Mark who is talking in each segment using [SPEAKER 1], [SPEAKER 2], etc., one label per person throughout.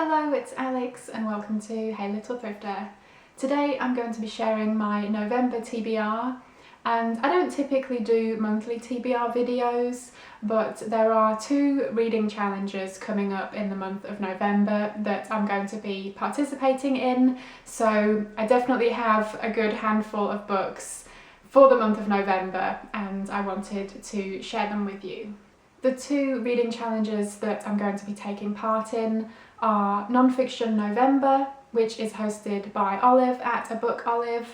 [SPEAKER 1] Hello, it's Alex and welcome to Hey Little Thrifter. Today I'm going to be sharing my November TBR, and I don't typically do monthly TBR videos, but there are two reading challenges coming up in the month of November that I'm going to be participating in, so I definitely have a good handful of books for the month of November and I wanted to share them with you. The two reading challenges that I'm going to be taking part in are Nonfiction November, which is hosted by Olive at A Book Olive,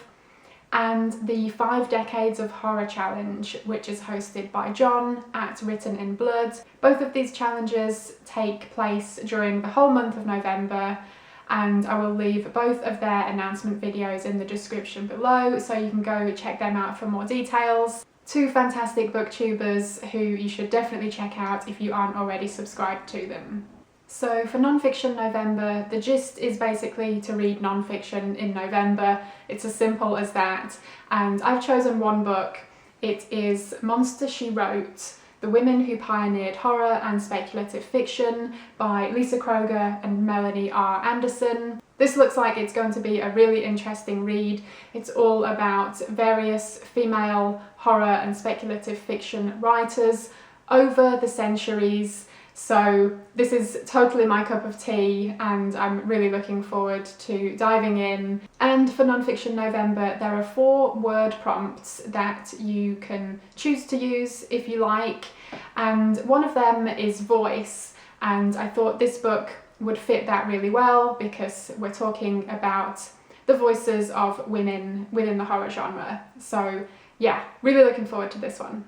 [SPEAKER 1] and the 5 Decades of Horror Challenge, which is hosted by John at Written in Blood. Both of these challenges take place during the whole month of November, and I will leave both of their announcement videos in the description below so you can go check them out for more details. Two fantastic booktubers who you should definitely check out if you aren't already subscribed to them. So for Nonfiction November, the gist is basically to read non-fiction in November. It's as simple as that, and I've chosen one book. It is Monster, She Wrote: The Women Who Pioneered Horror and Speculative Fiction by Lisa Kroger and Melanie R. Anderson. This looks like it's going to be a really interesting read. It's all about various female horror and speculative fiction writers over the centuries. So this is totally my cup of tea and I'm really looking forward to diving in. And for Nonfiction November, there are 4 word prompts that you can choose to use if you like, and one of them is voice, and I thought this book would fit that really well because we're talking about the voices of women within the horror genre. So yeah, really looking forward to this one.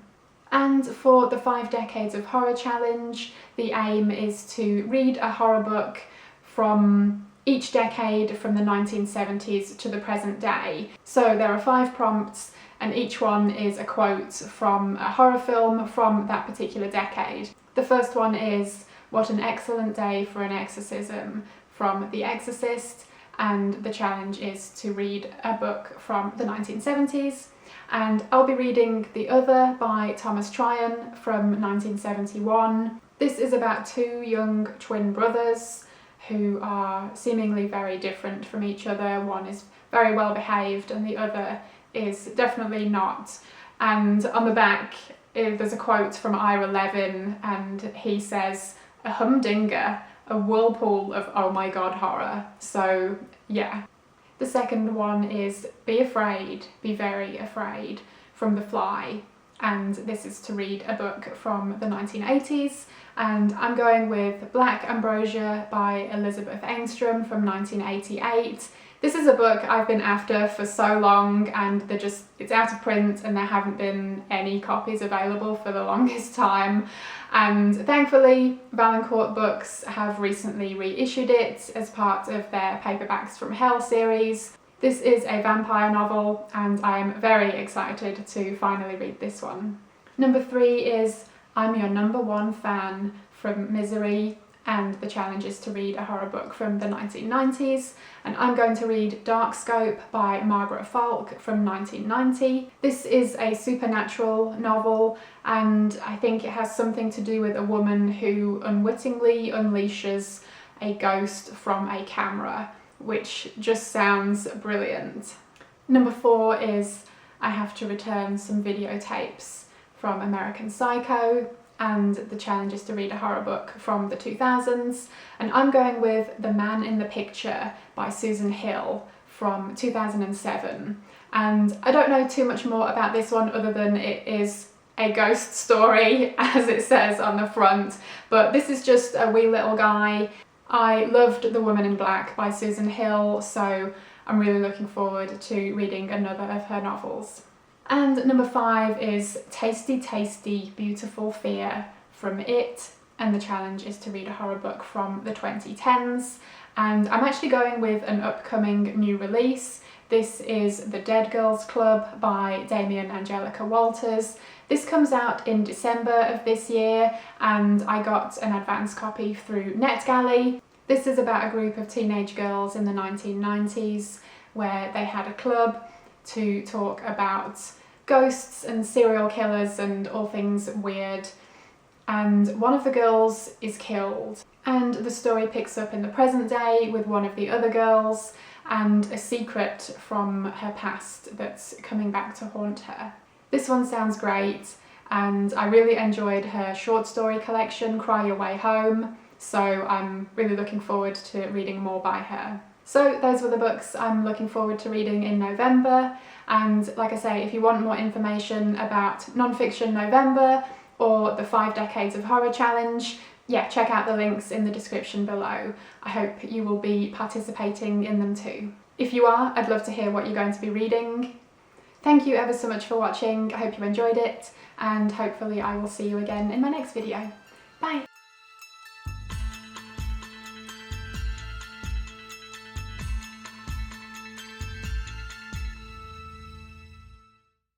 [SPEAKER 1] And for the 5 Decades of Horror Challenge, the aim is to read a horror book from each decade from the 1970s to the present day. So there are 5 prompts and each one is a quote from a horror film from that particular decade. The first one is "What an excellent day for an exorcism" from The Exorcist, and the challenge is to read a book from the 1970s. And I'll be reading The Other by Thomas Tryon from 1971. This is about 2 young twin brothers who are seemingly very different from each other. One is very well behaved and the other is definitely not. And on the back there's a quote from Ira Levin, and he says, "A humdinger, a whirlpool of oh my god horror." So yeah. The second one is "Be afraid, be very afraid" from The Fly, and this is to read a book from the 1980s, and I'm going with Black Ambrosia by Elizabeth Engstrom from 1988. This is a book I've been after for so long, and it's out of print and there haven't been any copies available for the longest time, and thankfully Valancourt Books have recently reissued it as part of their Paperbacks from Hell series. This is a vampire novel and I'm very excited to finally read this one. Number 3 is I'm Your Number One Fan from Misery, and the challenge is to read a horror book from the 1990s, and I'm going to read Darkscope by Margaret Falk from 1990. This is a supernatural novel, and I think it has something to do with a woman who unwittingly unleashes a ghost from a camera, which just sounds brilliant. Number 4 is I Have to Return Some Videotapes from American Psycho, and the challenge is to read a horror book from the 2000s, and I'm going with The Man in the Picture by Susan Hill from 2007. And I don't know too much more about this one other than it is a ghost story, as it says on the front, but this is just a wee little guy. I loved The Woman in Black by Susan Hill, so I'm really looking forward to reading another of her novels. And number 5 is Tasty Tasty Beautiful Fear from It, and the challenge is to read a horror book from the 2010s, and I'm actually going with an upcoming new release. This is The Dead Girls Club by Damien and Angelica Walters. This comes out in December of this year and I got an advance copy through NetGalley. This is about a group of teenage girls in the 1990s where they had a club to talk about ghosts and serial killers and all things weird, and one of the girls is killed And the story picks up in the present day with one of the other girls and a secret from her past that's coming back to haunt her. This one sounds great, and I really enjoyed her short story collection, Cry Your Way Home, so I'm really looking forward to reading more by her. So those were the books I'm looking forward to reading in November, and like I say, if you want more information about Nonfiction November or the 5 Decades of Horror Challenge, yeah, check out the links in the description below. I hope you will be participating in them too. If you are, I'd love to hear what you're going to be reading. Thank you ever so much for watching. I hope you enjoyed it, and hopefully I will see you again in my next video. Bye!